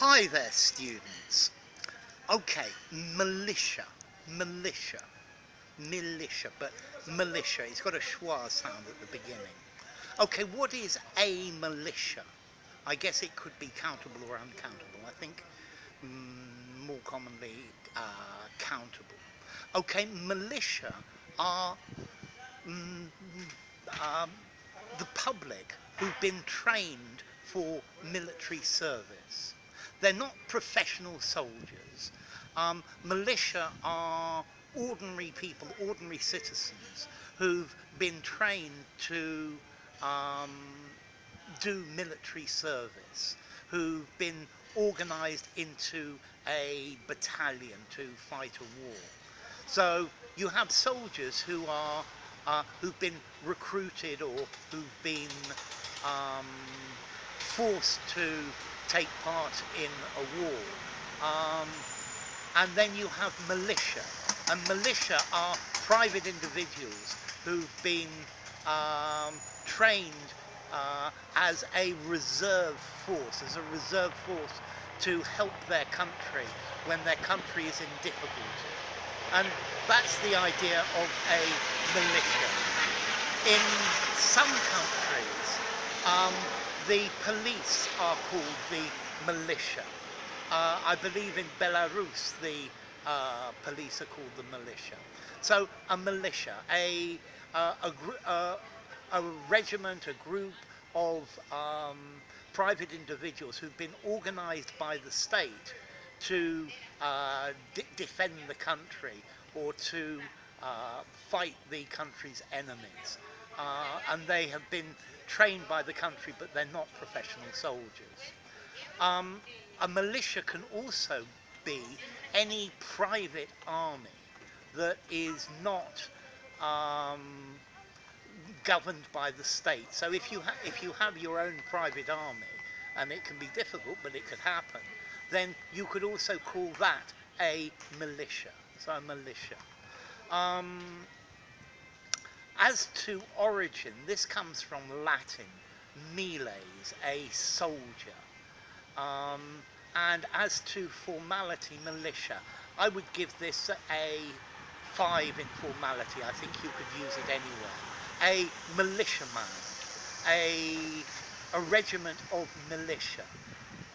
Hi there, students. Okay, militia, but militia. It's got a schwa sound at the beginning. Okay, what is a militia? I guess it could be countable or uncountable. I think more commonly countable. Okay, militia are the public who've been trained for military service. They're not professional soldiers. Militia are ordinary people, ordinary citizens who've been trained to do military service, who've been organised into a battalion to fight a war. So you have soldiers who are who've been recruited or who've been forced to take part in a war. And then you have militia. And militia are private individuals who've been trained as a reserve force, to help their country when their country is in difficulty. And that's the idea of a militia. In some countries, the police are called the militia. I believe in Belarus the police are called the militia. So a militia, a regiment, a group of private individuals who've been organised by the state to defend the country or to fight the country's enemies. And they have been trained by the country, but they're not professional soldiers. A militia can also be any private army that is not governed by the state. So if you have your own private army, and it can be difficult, but it could happen, then you could also call that a militia. So a militia. As to origin, this comes from Latin, miles, a soldier. And as to formality, militia, I would give this a 5 in formality. I think you could use it anywhere. A militiaman, a regiment of militia.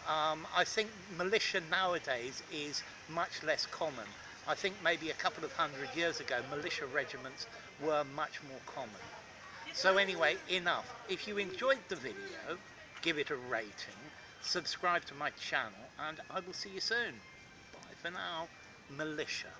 I think militia nowadays is much less common. I think maybe a couple of 100 years ago, militia regiments were much more common. So anyway, enough. If you enjoyed the video, give it a rating, subscribe to my channel, and I will see you soon. Bye for now. Militia.